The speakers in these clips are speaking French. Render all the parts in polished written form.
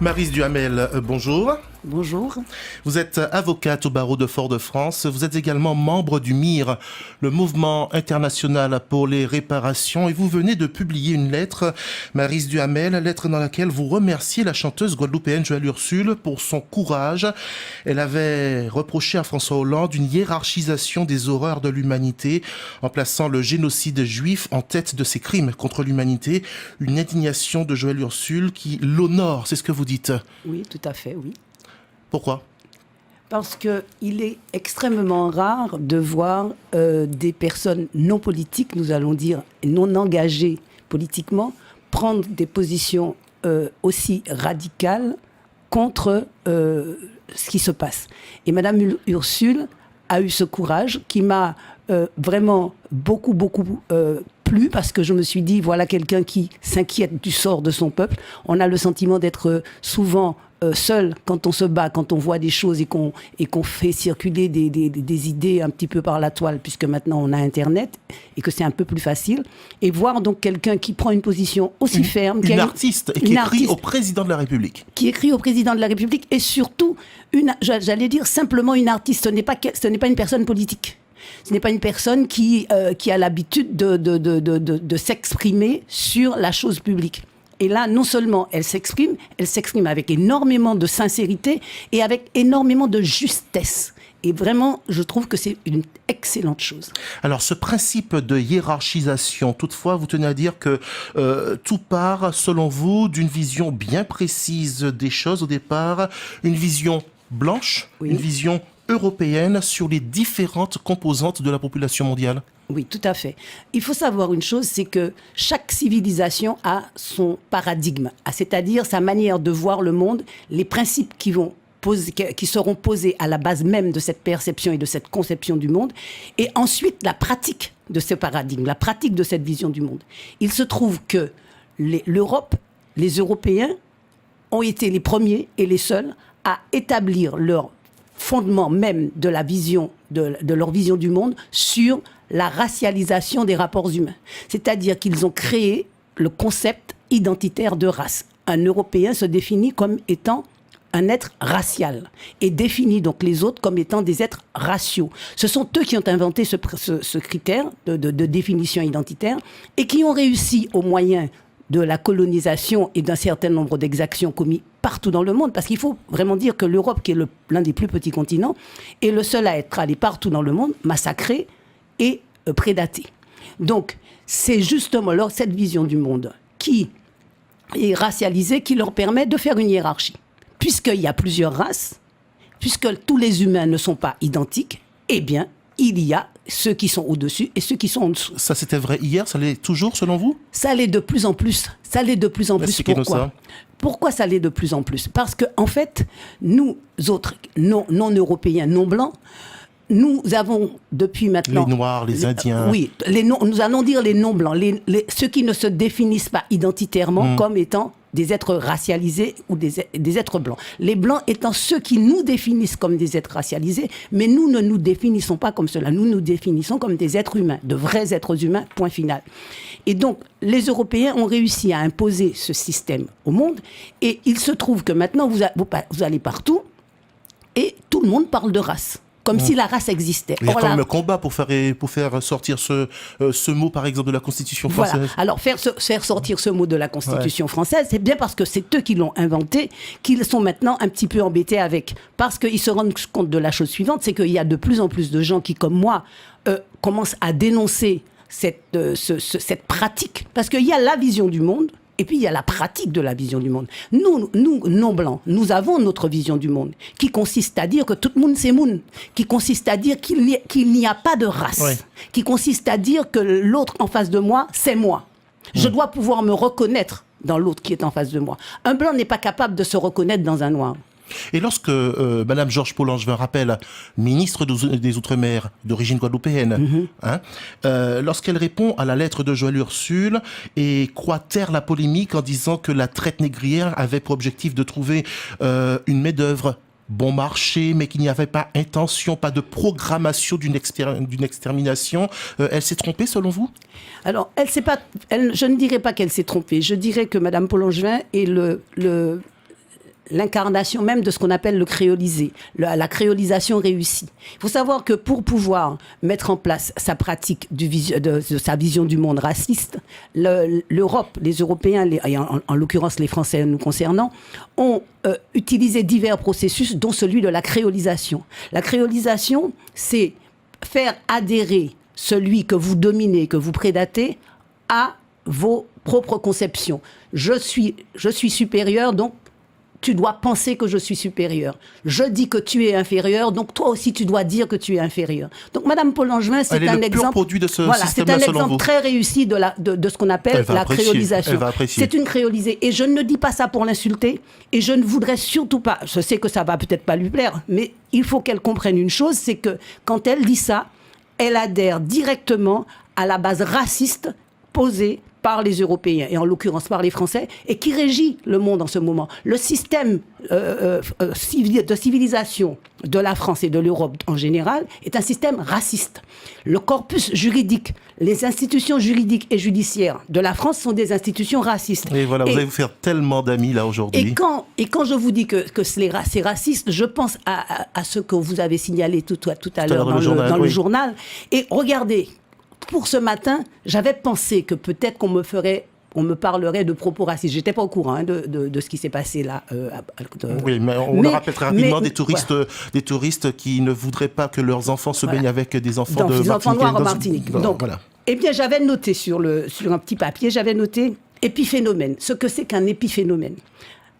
Maryse Duhamel, bonjour. Bonjour. Vous êtes avocate au barreau de Fort-de-France. Vous êtes également membre du MIR, le Mouvement international pour les réparations. Et vous venez de publier une lettre, Maryse Duhamel, lettre dans laquelle vous remerciez la chanteuse guadeloupéenne Joëlle Ursule pour son courage. Elle avait reproché à François Hollande une hiérarchisation des horreurs de l'humanité en plaçant le génocide juif en tête de ses crimes contre l'humanité. Une indignation de Joëlle Ursule qui l'honore, c'est ce que vous dites. Oui, tout à fait, oui. Pourquoi ? Parce qu'il est extrêmement rare de voir des personnes non politiques, nous allons dire non engagées politiquement, prendre des positions aussi radicales contre ce qui se passe. Et Madame Ursule a eu ce courage qui m'a vraiment beaucoup plu, parce que je me suis dit, voilà quelqu'un qui s'inquiète du sort de son peuple. On a le sentiment d'être souvent seul quand on se bat, quand on voit des choses et qu'on fait circuler des idées un petit peu par la toile, puisque maintenant on a Internet et que c'est un peu plus facile. Et voir donc quelqu'un qui prend une position aussi ferme. Une artiste et qui écrit au président de la République. Qui écrit au président de la République et surtout, j'allais dire simplement une artiste. Ce n'est pas une personne politique. Ce n'est pas une personne qui a l'habitude de s'exprimer sur la chose publique. Et là, non seulement elle s'exprime avec énormément de sincérité et avec énormément de justesse. Et vraiment, je trouve que c'est une excellente chose. Alors, ce principe de hiérarchisation, toutefois, vous tenez à dire que tout part, selon vous, d'une vision bien précise des choses au départ, une vision blanche, oui. Une vision européenne sur les différentes composantes de la population mondiale. Oui, tout à fait. Il faut savoir une chose, c'est que chaque civilisation a son paradigme, c'est-à-dire sa manière de voir le monde, les principes qui seront posés à la base même de cette perception et de cette conception du monde, et ensuite la pratique de ce paradigme, la pratique de cette vision du monde. Il se trouve que l'Europe, les Européens ont été les premiers et les seuls à établir leur fondement même de la vision, de leur vision du monde sur la racialisation des rapports humains. C'est-à-dire qu'ils ont créé le concept identitaire de race. Un Européen se définit comme étant un être racial et définit donc les autres comme étant des êtres raciaux. Ce sont eux qui ont inventé ce critère de définition identitaire et qui ont réussi au moyen de la colonisation et d'un certain nombre d'exactions commises partout dans le monde, parce qu'il faut vraiment dire que l'Europe, qui est l'un des plus petits continents, est le seul à être allé partout dans le monde, massacré et prédaté. Donc, c'est justement cette vision du monde qui est racialisée qui leur permet de faire une hiérarchie. Puisqu'il y a plusieurs races, puisque tous les humains ne sont pas identiques, eh bien, il y a ceux qui sont au-dessus et ceux qui sont en dessous. Ça, c'était vrai hier, ça l'est toujours, selon vous ? Ça l'est de plus en plus. Ça l'est de plus en plus. Pourquoi ? Pourquoi ça l'est de plus en plus ? Parce qu'en fait, nous autres, non-européens, non-blancs, nous avons depuis maintenant... Les Noirs, les Indiens... Oui, nous allons dire les non-blancs, ceux qui ne se définissent pas identitairement comme étant des êtres racialisés ou des êtres blancs. Les blancs étant ceux qui nous définissent comme des êtres racialisés, mais nous ne nous définissons pas comme cela. Nous nous définissons comme des êtres humains, de vrais êtres humains, point final. Et donc, les Européens ont réussi à imposer ce système au monde, et il se trouve que maintenant, vous allez partout, et tout le monde parle de race. Comme si la race existait. Il y a quand même un combat pour faire sortir ce mot, par exemple, de la Constitution française. Voilà. Alors, faire sortir ce mot de la Constitution française, c'est bien parce que c'est eux qui l'ont inventé, qu'ils sont maintenant un petit peu embêtés avec. Parce qu'ils se rendent compte de la chose suivante, c'est qu'il y a de plus en plus de gens qui, comme moi, commencent à dénoncer cette pratique. Parce qu'il y a la vision du monde, et puis, il y a la pratique de la vision du monde. Nous, non-blancs, nous avons notre vision du monde, qui consiste à dire que tout le monde, c'est monde, qui consiste à dire qu'il n'y a pas de race, qui consiste à dire que l'autre en face de moi, c'est moi. Je dois pouvoir me reconnaître dans l'autre qui est en face de moi. Un blanc n'est pas capable de se reconnaître dans un noir. Et lorsque Madame Georges Paul-Langevin, rappelle, ministre des Outre-mer d'origine guadeloupéenne, lorsqu'elle répond à la lettre de Joëlle Ursule et croit taire la polémique en disant que la traite négrière avait pour objectif de trouver une main-d'œuvre bon marché, mais qu'il n'y avait pas intention, pas de programmation d'une extermination, elle s'est trompée selon vous ? Alors, je ne dirais pas qu'elle s'est trompée. Je dirais que Madame Paul-Langevin est l'incarnation même de ce qu'on appelle le créolisé, la créolisation réussie. Il faut savoir que pour pouvoir mettre en place sa pratique de sa vision du monde raciste, l'Europe, les Européens, et en l'occurrence les Français nous concernant, ont utilisé divers processus, dont celui de la créolisation. La créolisation, c'est faire adhérer celui que vous dominez, que vous prédatez, à vos propres conceptions. Je suis supérieur, donc tu dois penser que je suis supérieur. Je dis que tu es inférieur, donc toi aussi tu dois dire que tu es inférieur. Donc Madame Paul Langevin, c'est un exemple, produit de ce voilà, c'est un exemple vous. Très réussi de ce qu'on appelle la créolisation. C'est une créolisée. Et je ne dis pas ça pour l'insulter, et je ne voudrais surtout pas, je sais que ça va peut-être pas lui plaire, mais il faut qu'elle comprenne une chose, c'est que quand elle dit ça, elle adhère directement à la base raciste posée par les Européens, et en l'occurrence par les Français, et qui régit le monde en ce moment. Le système de civilisation de la France et de l'Europe en général est un système raciste. Le corpus juridique, les institutions juridiques et judiciaires de la France sont des institutions racistes. Et voilà, vous allez vous faire tellement d'amis là aujourd'hui. Et quand je vous dis que c'est raciste, je pense à ce que vous avez signalé tout à l'heure dans le journal. Et regardez, pour ce matin, j'avais pensé que peut-être qu'on me parlerait de propos racistes. Je n'étais pas au courant de ce qui s'est passé là. Oui, mais on le rappelle très rapidement, des touristes qui ne voudraient pas que leurs enfants se baignent avec des enfants de Martinique. Des enfants noirs en Martinique. Donc, voilà. Eh bien, j'avais noté sur un petit papier, j'avais noté épiphénomène, ce que c'est qu'un épiphénomène.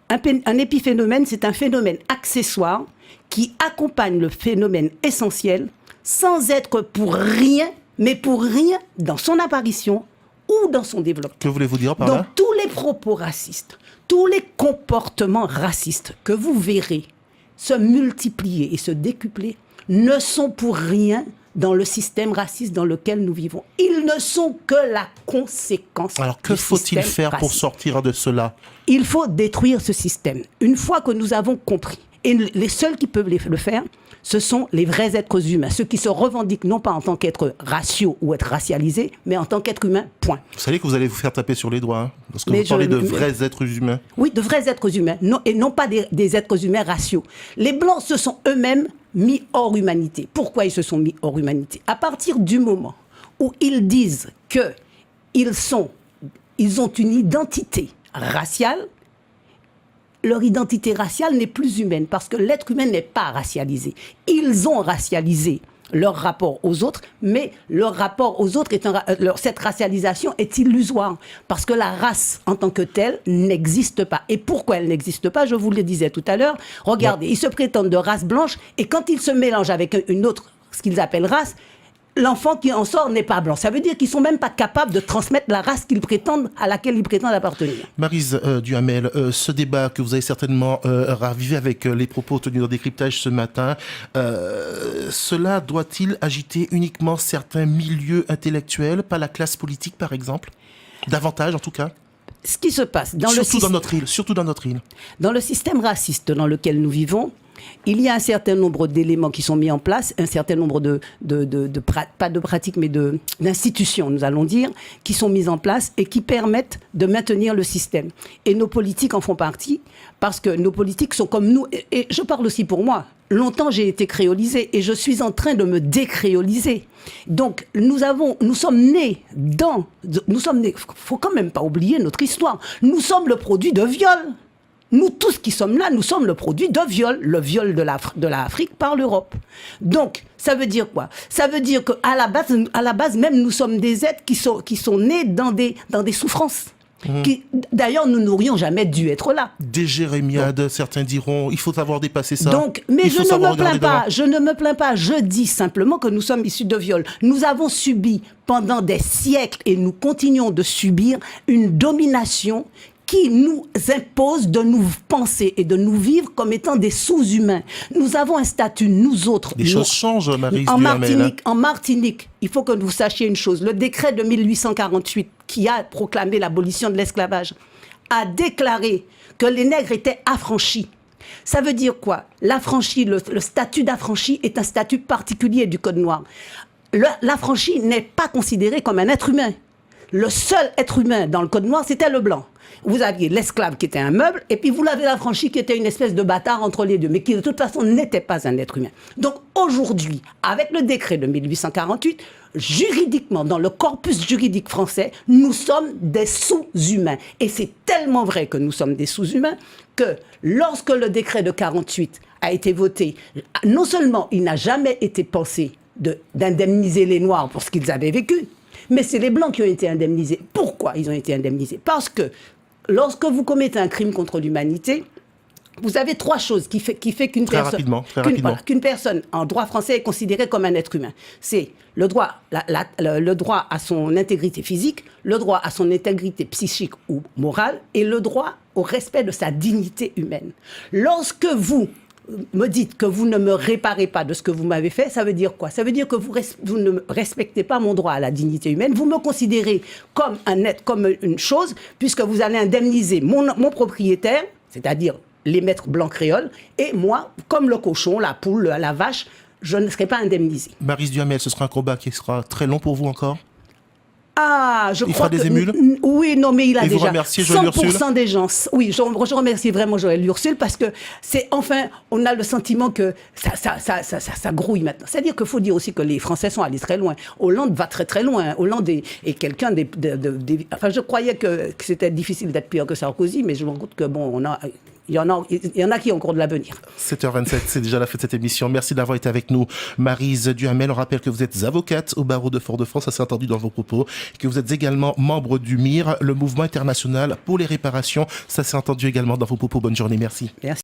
Un épiphénomène, c'est un phénomène accessoire qui accompagne le phénomène essentiel sans être pour rien, mais pour rien dans son apparition ou dans son développement. Que voulez-vous dire par là ? Donc, tous les propos racistes, tous les comportements racistes que vous verrez se multiplier et se décupler ne sont pour rien dans le système raciste dans lequel nous vivons. Ils ne sont que la conséquence. Alors, que faut-il faire pour sortir de cela ? Il faut détruire ce système. Une fois que nous avons compris, et les seuls qui peuvent le faire, ce sont les vrais êtres humains, ceux qui se revendiquent non pas en tant qu'êtres raciaux ou être racialisés, mais en tant qu'êtres humains, point. Vous savez que vous allez vous faire taper sur les doigts, hein, parce que vous parlez de vrais êtres humains. Oui, de vrais êtres humains, et non pas des êtres humains raciaux. Les Blancs se sont eux-mêmes mis hors humanité. Pourquoi ils se sont mis hors humanité ? À partir du moment où ils disent qu'ils ont une identité raciale, leur identité raciale n'est plus humaine, parce que l'être humain n'est pas racialisé. Ils ont racialisé leur rapport aux autres, mais leur rapport aux autres, cette racialisation est illusoire, parce que la race en tant que telle n'existe pas. Et pourquoi elle n'existe pas ? Je vous le disais tout à l'heure. Regardez, ils se prétendent de race blanche, et quand ils se mélangent avec une autre, ce qu'ils appellent race, l'enfant qui en sort n'est pas blanc. Ça veut dire qu'ils ne sont même pas capables de transmettre la race à laquelle ils prétendent appartenir. Maryse Duhamel, ce débat que vous avez certainement ravivé avec les propos tenus dans Décryptage ce matin, cela doit-il agiter uniquement certains milieux intellectuels, pas la classe politique par exemple ? Davantage en tout cas ? Ce qui se passe surtout dans notre île. Dans le système raciste dans lequel nous vivons, il y a un certain nombre d'éléments qui sont mis en place, un certain nombre pas de pratiques, mais d'institutions, nous allons dire, qui sont mises en place et qui permettent de maintenir le système. Et nos politiques en font partie, parce que nos politiques sont comme nous, et je parle aussi pour moi. Longtemps, j'ai été créolisée et je suis en train de me décréoliser. Donc, nous sommes nés, faut quand même pas oublier notre histoire. Nous sommes le produit de viol. Nous tous qui sommes là, nous sommes le produit de viol, le viol de l'Afrique par l'Europe. Donc, ça veut dire quoi ? Ça veut dire qu'à la base même, nous sommes des êtres qui sont nés dans des souffrances. D'ailleurs, nous n'aurions jamais dû être là. Des jérémiades, certains diront, il faut savoir dépasser ça. Donc, mais je ne me plains pas, je dis simplement que nous sommes issus de viol. Nous avons subi pendant des siècles, et nous continuons de subir, une domination qui nous impose de nous penser et de nous vivre comme étant des sous-humains. Nous avons un statut, nous autres. Des choses changent, Maryse Duhamel. En Martinique, il faut que vous sachiez une chose. Le décret de 1848, qui a proclamé l'abolition de l'esclavage, a déclaré que les nègres étaient affranchis. Ça veut dire quoi ? L'affranchi, le statut d'affranchi est un statut particulier du Code noir. L'affranchi n'est pas considéré comme un être humain. le seul être humain dans le code noir, c'était le blanc. Vous aviez l'esclave qui était un meuble, et puis vous l'avez l'affranchi qui était une espèce de bâtard entre les deux, mais qui de toute façon n'était pas un être humain. Donc aujourd'hui, avec le décret de 1848, juridiquement, dans le corpus juridique français, nous sommes des sous-humains. Et c'est tellement vrai que nous sommes des sous-humains que lorsque le décret de 48 a été voté, non seulement il n'a jamais été pensé d'indemniser les Noirs pour ce qu'ils avaient vécu, mais c'est les Blancs qui ont été indemnisés. Pourquoi ils ont été indemnisés? Parce que lorsque vous commettez un crime contre l'humanité, vous avez trois choses qui fait qu'une personne, qu'une personne en droit français est considérée comme un être humain. C'est le droit, le droit à son intégrité physique, le droit à son intégrité psychique ou morale et le droit au respect de sa dignité humaine. Lorsque vous me dites que vous ne me réparez pas de ce que vous m'avez fait, ça veut dire quoi? Ça veut dire que vous ne respectez pas mon droit à la dignité humaine. Vous me considérez comme un être, comme une chose, puisque vous allez indemniser mon propriétaire, c'est-à-dire les maîtres blancs créoles, et moi, comme le cochon, la poule, la vache, je ne serai pas indemnisée. Maryse Duhamel, ce sera un combat qui sera très long pour vous encore? Ah, je il crois fera des émules? Oui, non, mais il a et déjà vous remerciez Joël 100% Ursule? des gens. Oui, je remercie vraiment Joël Ursule parce que c'est enfin, on a le sentiment que ça grouille maintenant. C'est-à-dire qu'il faut dire aussi que les Français sont allés très loin. Hollande va très très loin. Hollande est quelqu'un enfin, je croyais que c'était difficile d'être pire que Sarkozy, mais je me rends compte que bon, il y en a qui ont encore de l'avenir. 7h27, c'est déjà la fin de cette émission. Merci d'avoir été avec nous, Maryse Duhamel. On rappelle que vous êtes avocate au barreau de Fort-de-France, ça s'est entendu dans vos propos, et que vous êtes également membre du MIR, le Mouvement international pour les réparations. Ça s'est entendu également dans vos propos. Bonne journée, merci. Merci.